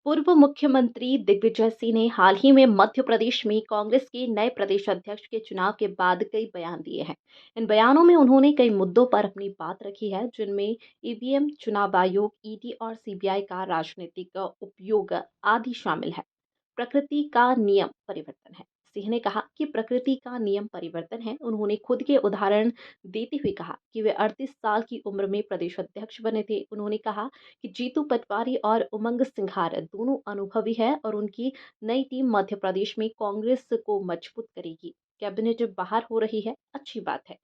पूर्व मुख्यमंत्री दिग्विजय सिंह ने हाल ही में मध्य प्रदेश में कांग्रेस के नए प्रदेश अध्यक्ष के चुनाव के बाद कई बयान दिए हैं। इन बयानों में उन्होंने कई मुद्दों पर अपनी बात रखी है, जिनमें ईवीएम, चुनाव आयोग, ईडी और सीबीआई का राजनीतिक उपयोग आदि शामिल है। प्रकृति का नियम परिवर्तन है। सिंह ने कहा कि प्रकृति का नियम परिवर्तन है। उन्होंने खुद के उदाहरण देते हुए कहा कि वे 38 साल की उम्र में प्रदेश अध्यक्ष बने थे। उन्होंने कहा कि जीतू पटवारी और उमंग सिंघार दोनों अनुभवी हैं और उनकी नई टीम मध्य प्रदेश में कांग्रेस को मजबूत करेगी। कैबिनेट बाहर हो रही है, अच्छी बात है।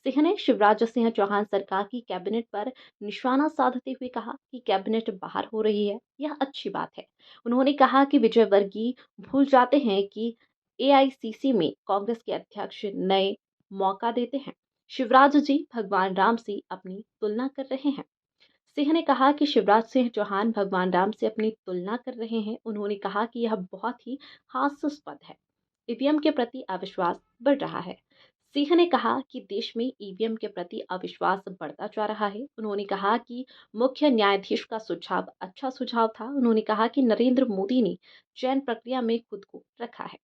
सिंह ने शिवराज सिंह चौहान सरकार की कैबिनेट पर निशाना साधते हुए कहा कि कैबिनेट बाहर हो रही है, यह अच्छी बात है। उन्होंने कहा कि विजयवर्गीय भूल जाते हैं कि एआईसीसी में कांग्रेस के अध्यक्ष नए मौका देते हैं। शिवराज जी भगवान राम से अपनी तुलना कर रहे हैं। सिंह ने कहा कि शिवराज सिंह चौहान भगवान राम से अपनी तुलना कर रहे हैं। उन्होंने कहा कि यह बहुत ही हास्यास्पद है। ईवीएम के प्रति अविश्वास बढ़ रहा है। सिंह ने कहा कि देश में ईवीएम के प्रति अविश्वास बढ़ता जा रहा है। उन्होंने कहा कि मुख्य न्यायाधीश का सुझाव अच्छा सुझाव था। उन्होंने कहा कि नरेंद्र मोदी ने चयन प्रक्रिया में खुद को रखा है।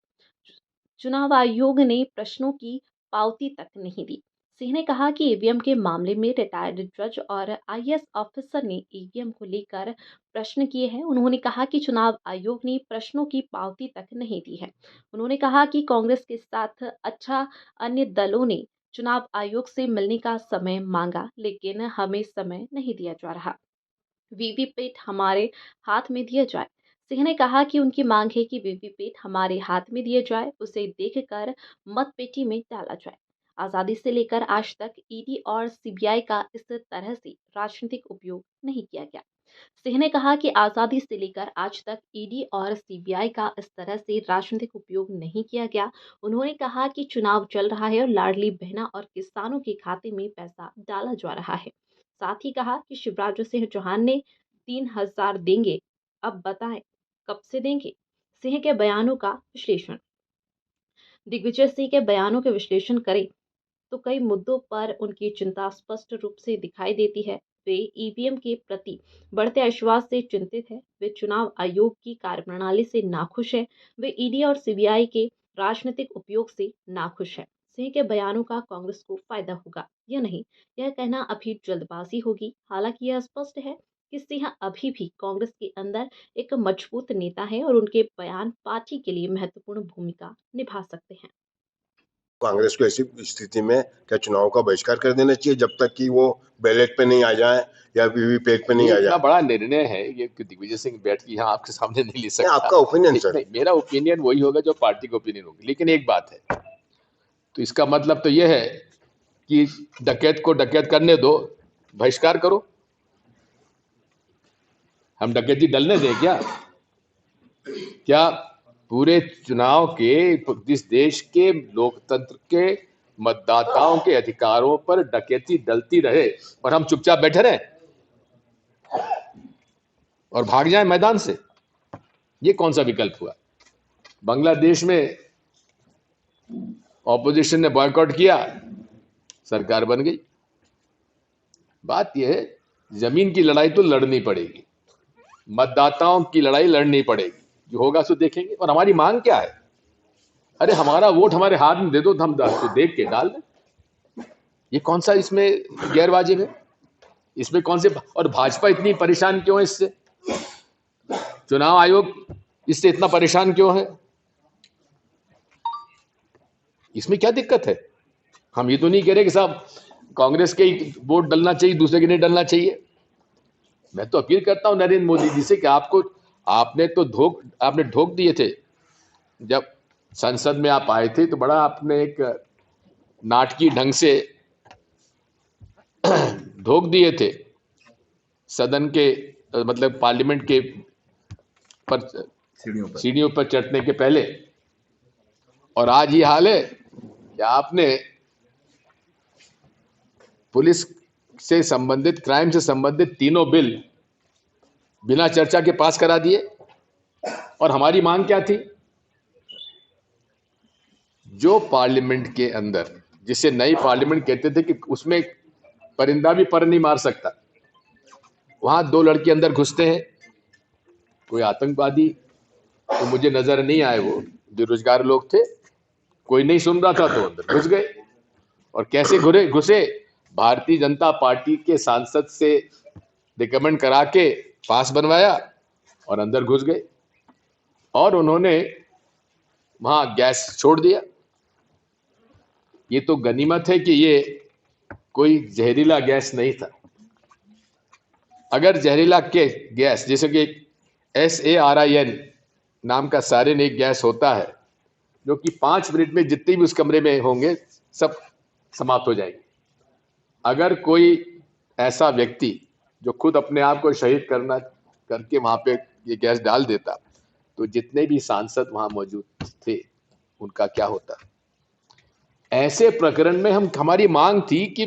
चुनाव आयोग ने प्रश्नों की पावती तक नहीं दी। सिंह ने कहा कि ईवीएम के मामले में रिटायर्ड जज और आईएएस ऑफिसर ने ईवीएम को लेकर प्रश्न किए हैं। उन्होंने कहा कि चुनाव आयोग ने प्रश्नों की पावती तक नहीं दी है। उन्होंने कहा कि कांग्रेस के साथ अच्छा अन्य दलों ने चुनाव आयोग से मिलने का समय मांगा, लेकिन हमें समय नहीं दिया जा रहा। वीवीपैट हमारे हाथ में दिया जाए। सिंह ने कहा कि उनकी मांग है कि वीवीपैट हमारे हाथ में दिया जाए, उसे देखकर मतपेटी में डाला जाए। आजादी से लेकर आज तक ईडी और सीबीआई का इस तरह से राजनीतिक उपयोग नहीं किया गया। सिंह ने कहा कि आजादी से लेकर आज तक ईडी और सीबीआई का इस तरह से राजनीतिक उपयोग नहीं किया गया। उन्होंने कहा कि चुनाव चल रहा है और लाडली बहना और किसानों के खाते में पैसा डाला जा रहा है। साथ ही कहा कि शिवराज सिंह चौहान ने 3,000 देंगे, अब बताएं कब से देंगे। सिंह के बयानों का विश्लेषण। दिग्विजय सिंह के बयानों के विश्लेषण करें तो कई मुद्दों पर उनकी चिंता स्पष्ट रूप से दिखाई देती है। वे ईवीएम के प्रति बढ़ते अविश्वास से चिंतित है। वे चुनाव आयोग की कार्यप्रणाली से नाखुश है। वे ईडी और सीबीआई के राजनीतिक उपयोग से नाखुश है। सिंह के बयानों का कांग्रेस को फायदा होगा या नहीं, यह कहना अभी जल्दबाजी होगी। हालांकि यह स्पष्ट है कि सिंह अभी भी कांग्रेस के अंदर एक मजबूत नेता है और उनके बयान पार्टी के लिए महत्वपूर्ण भूमिका निभा सकते हैं। कांग्रेस को ऐसी स्थिति में क्या चुनाव का बहिष्कार कर देना चाहिए जब तक कि वो बैलेट पे नहीं आ जाए या वीवीपैट पे नहीं आ जाए? इतना बड़ा निर्णय है ये कि दिग्विजय सिंह बैठ के यहाँ आपके सामने नहीं ले सकता। आपका ओपिनियन सर? नहीं, मेरा ओपिनियन वही होगा जो पार्टी का ओपिनियन होगी। लेकिन एक बात है, तो इसका मतलब तो ये है कि डकैत को डकैत करने दो, बहिष्कार करो। हम डकैती डलने दें क्या पूरे चुनाव के इस देश के लोकतंत्र के मतदाताओं के अधिकारों पर डकैती डलती रहे और हम चुपचाप बैठे रहे और भाग जाए मैदान से? ये कौन सा विकल्प हुआ? बांग्लादेश में ऑपोजिशन ने बॉयकॉट किया, सरकार बन गई। बात यह है, जमीन की लड़ाई तो लड़नी पड़ेगी, मतदाताओं की लड़ाई लड़नी पड़ेगी। जो होगा सो देखेंगे। और हमारी मांग क्या है? अरे हमारा वोट हमारे हाथ में दे दो तो हम तो देख के डाल दें। ये कौन सा इसमें गैरवाजिब है? इसमें कौन से? और भाजपा इतनी परेशान क्यों है इससे? चुनाव आयोग इससे इतना परेशान क्यों है? इसमें क्या दिक्कत है? हम ये तो नहीं कह रहे कि साहब कांग्रेस के ही वोट डलना चाहिए, दूसरे के नहीं डलना चाहिए। मैं तो अपील करता हूं नरेंद्र मोदी जी से कि आपने ढोक दिए थे। जब संसद में आप आए थे तो बड़ा आपने एक नाटकीय ढंग से ढोक दिए थे सदन के, मतलब पार्लियामेंट के पर सीढ़ियों पर चढ़ने के पहले। और आज ये हाल है कि आपने पुलिस से संबंधित, क्राइम से संबंधित तीनों बिल बिना चर्चा के पास करा दिए। और हमारी मांग क्या थी? जो पार्लियामेंट के अंदर, जिसे नई पार्लियामेंट कहते थे कि उसमें परिंदा भी पर नहीं मार सकता, वहां दो लड़के अंदर घुसते हैं, कोई आतंकवादी तो मुझे नजर नहीं आए, वो बेरोजगार लोग थे, कोई नहीं सुन रहा था तो अंदर घुस गए। और कैसे घुसे, भारतीय जनता पार्टी के सांसद से रिकमेंड करा के पास बनवाया और अंदर घुस गए और उन्होंने वहां गैस छोड़ दिया। ये तो गनीमत है कि ये कोई जहरीला गैस नहीं था। अगर जहरीला गैस जैसे कि SARIN नाम का सारिन एक गैस होता है जो कि 5 मिनट में जितने भी उस कमरे में होंगे सब समाप्त हो जाएंगे। अगर कोई ऐसा व्यक्ति जो खुद अपने आप को शहीद करके वहां पे ये गैस डाल देता तो जितने भी सांसद वहां मौजूद थे उनका क्या होता। ऐसे प्रकरण में हमारी मांग थी कि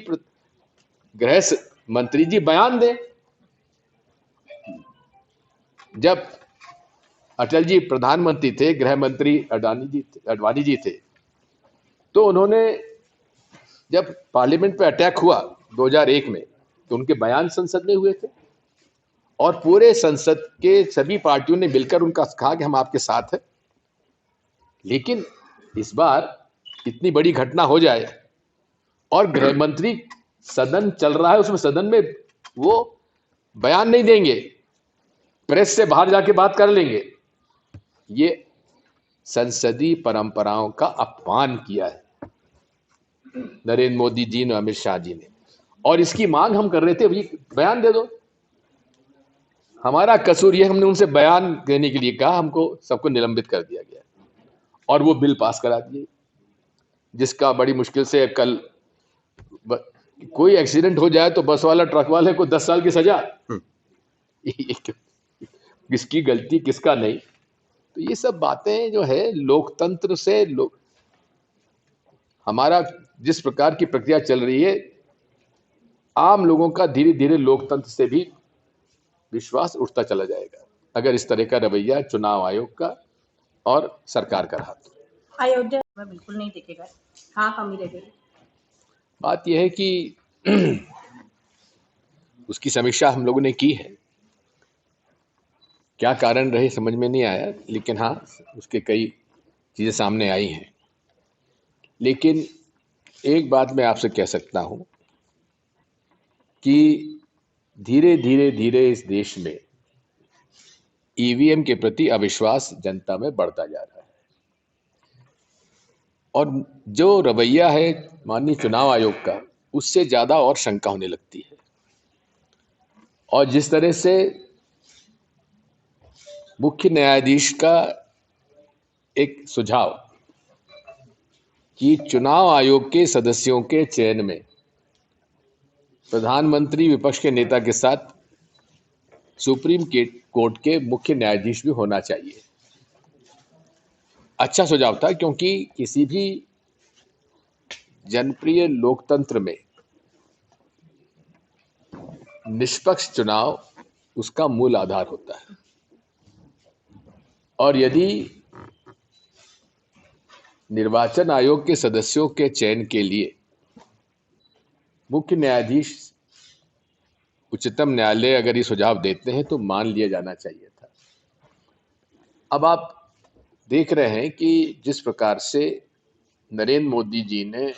गृह मंत्री जी बयान दें। जब अटल जी प्रधानमंत्री थे, गृह मंत्री अडवाणी जी थे, तो उन्होंने जब पार्लियामेंट पे अटैक हुआ 2001 में तो उनके बयान संसद में हुए थे और पूरे संसद के सभी पार्टियों ने मिलकर उनका कहा कि हम आपके साथ हैं। लेकिन इस बार इतनी बड़ी घटना हो जाए और गृह मंत्री सदन चल रहा है, उसमें सदन में वो बयान नहीं देंगे, प्रेस से बाहर जाके बात कर लेंगे। ये संसदीय परंपराओं का अपमान किया है नरेंद्र मोदी जी ने, अमित शाह जी ने, और इसकी मांग हम कर रहे थे, भाई बयान दे दो। हमारा कसूर ये, हमने उनसे बयान देने के लिए कहा, हमको सबको निलंबित कर दिया गया और वो बिल पास करा दिए, जिसका बड़ी मुश्किल से कल कोई एक्सीडेंट हो जाए तो बस वाला ट्रक वाले को 10 साल की सजा। किसकी गलती किसका नहीं। तो ये सब बातें जो है लोकतंत्र से हमारा जिस प्रकार की प्रक्रिया चल रही है, आम लोगों का धीरे धीरे लोकतंत्र से भी विश्वास उठता चला जाएगा अगर इस तरह का रवैया चुनाव आयोग का और सरकार का रहा। अयोध्या में बिल्कुल नहीं दिखेगा, हाँ कमी रहेगी। बात यह है कि उसकी समीक्षा हम लोगों ने की है, क्या कारण रहे समझ में नहीं आया, लेकिन हाँ उसके कई चीजें सामने आई हैं। लेकिन एक बात मैं आपसे कह सकता हूं कि धीरे धीरे धीरे इस देश में EVM के प्रति अविश्वास जनता में बढ़ता जा रहा है और जो रवैया है माननीय चुनाव आयोग का, उससे ज्यादा और शंका होने लगती है। और जिस तरह से मुख्य न्यायाधीश का एक सुझाव कि चुनाव आयोग के सदस्यों के चयन में प्रधानमंत्री विपक्ष के नेता के साथ सुप्रीम कोर्ट के मुख्य न्यायाधीश भी होना चाहिए, अच्छा सुझाव था, क्योंकि किसी भी जनप्रिय लोकतंत्र में निष्पक्ष चुनाव उसका मूल आधार होता है। और यदि निर्वाचन आयोग के सदस्यों के चयन के लिए मुख्य न्यायाधीश उच्चतम न्यायालय अगर ये सुझाव देते हैं तो मान लिया जाना चाहिए था। अब आप देख रहे हैं कि जिस प्रकार से नरेंद्र मोदी जी ने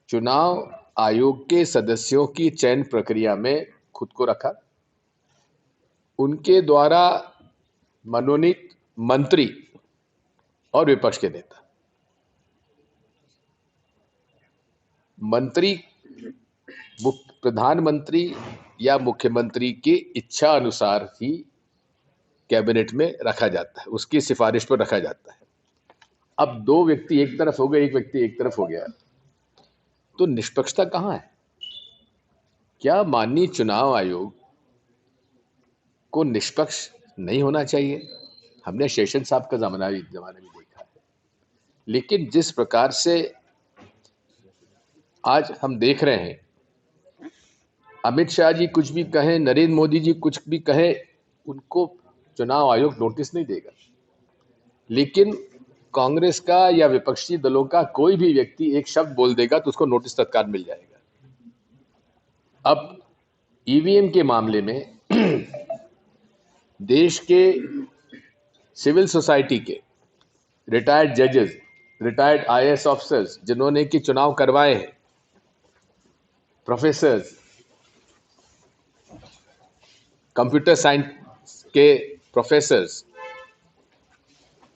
चुनाव आयोग के सदस्यों की चयन प्रक्रिया में खुद को रखा, उनके द्वारा मनोनीत मंत्री और विपक्ष के नेता, मंत्री प्रधानमंत्री या मुख्यमंत्री की इच्छा अनुसार ही कैबिनेट में रखा जाता है, उसकी सिफारिश पर रखा जाता है। अब 2 व्यक्ति एक तरफ हो गए, एक व्यक्ति एक तरफ हो गया, तो निष्पक्षता कहां है? क्या माननीय चुनाव आयोग को निष्पक्ष नहीं होना चाहिए? हमने शेषन साहब का जमाना भी देखा है, लेकिन जिस प्रकार से आज हम देख रहे हैं, अमित शाह जी कुछ भी कहें, नरेंद्र मोदी जी कुछ भी कहें, उनको चुनाव आयोग नोटिस नहीं देगा। लेकिन कांग्रेस का या विपक्षी दलों का कोई भी व्यक्ति एक शब्द बोल देगा तो उसको नोटिस तत्काल मिल जाएगा। अब EVM के मामले में देश के सिविल सोसाइटी के रिटायर्ड जजेस, रिटायर्ड आईएएस ऑफिसर्स जिन्होंने कि चुनाव करवाए हैं, प्रोफेसर्स, कंप्यूटर साइंस के प्रोफेसर्स,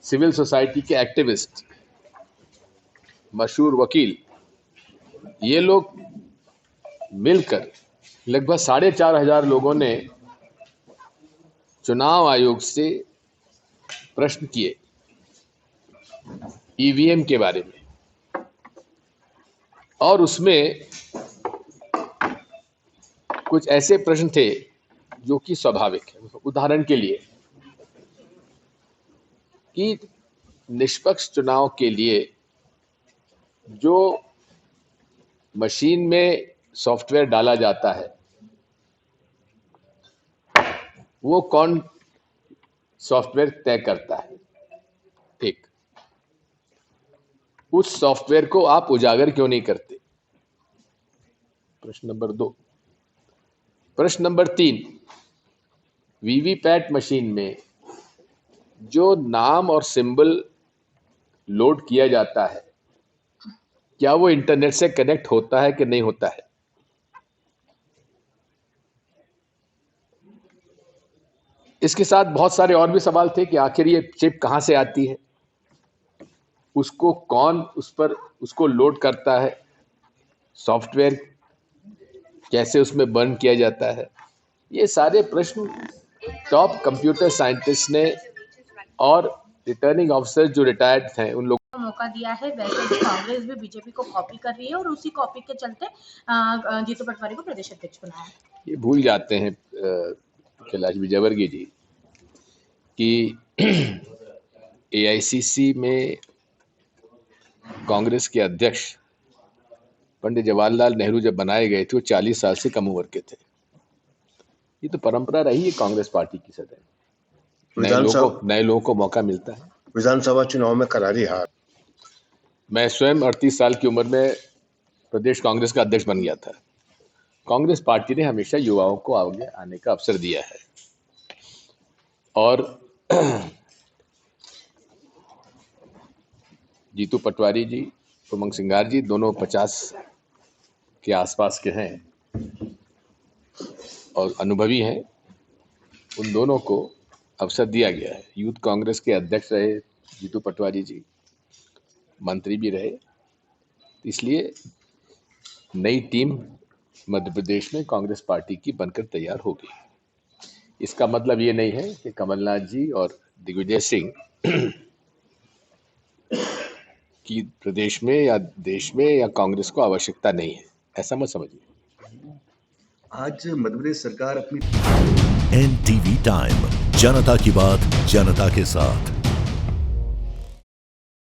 सिविल सोसाइटी के एक्टिविस्ट, मशहूर वकील, ये लोग मिलकर लगभग 4,500 लोगों ने चुनाव आयोग से प्रश्न किए ईवीएम के बारे में, और उसमें कुछ ऐसे प्रश्न थे जो कि स्वाभाविक है। उदाहरण के लिए कि निष्पक्ष चुनाव के लिए जो मशीन में सॉफ्टवेयर डाला जाता है वो कौन सॉफ्टवेयर तय करता है। एक, उस सॉफ्टवेयर को आप उजागर क्यों नहीं करते? प्रश्न नंबर 2। प्रश्न नंबर 3, वीवीपैट मशीन में जो नाम और सिंबल लोड किया जाता है, क्या वो इंटरनेट से कनेक्ट होता है कि नहीं होता है? इसके साथ बहुत सारे और भी सवाल थे कि आखिर ये चिप कहां से आती है, उसको कौन उसको लोड करता है, सॉफ्टवेयर कैसे उसमें बर्न किया जाता है। ये सारे प्रश्न टॉप कंप्यूटर साइंटिस्ट ने और रिटर्निंग ऑफिसर जो रिटायर्ड हैं उन लोगों को मौका दिया है। वैसे भी कांग्रेस भी बीजेपी को कॉपी कर रही है और उसी कॉपी के चलते जीतू पटवारी को प्रदेश अध्यक्ष बनाया है। ये भूल जाते हैं कैलाश विजयवर्गीय जी कि एआईसीसी में कांग्रेस के अध्यक्ष पंडित जवाहरलाल नेहरू जब बनाए गए थे वो 40 साल से कम उम्र के थे। ये तो परंपरा रही है कांग्रेस पार्टी की सदैव, नए लोगों को मौका मिलता है। विधानसभा चुनाव में करारी हार। मैं स्वयं 38 साल की उम्र में प्रदेश कांग्रेस का अध्यक्ष बन गया था। कांग्रेस पार्टी ने हमेशा युवाओं को आगे आने का अवसर दिया है और जीतू पटवारी जी, उमंग सिंगार जी दोनों 50 के आसपास के हैं और अनुभवी हैं। उन दोनों को अवसर दिया गया है। यूथ कांग्रेस के अध्यक्ष रहे जीतू पटवारी जी, मंत्री भी रहे। इसलिए नई टीम मध्य प्रदेश में कांग्रेस पार्टी की बनकर तैयार होगी। इसका मतलब ये नहीं है कि कमलनाथ जी और दिग्विजय सिंह की प्रदेश में या देश में या कांग्रेस को आवश्यकता नहीं है, ऐसा मत समझिए। आज मध्य प्रदेश सरकार अपनी NTV टाइम, जनता की बात जनता के साथ।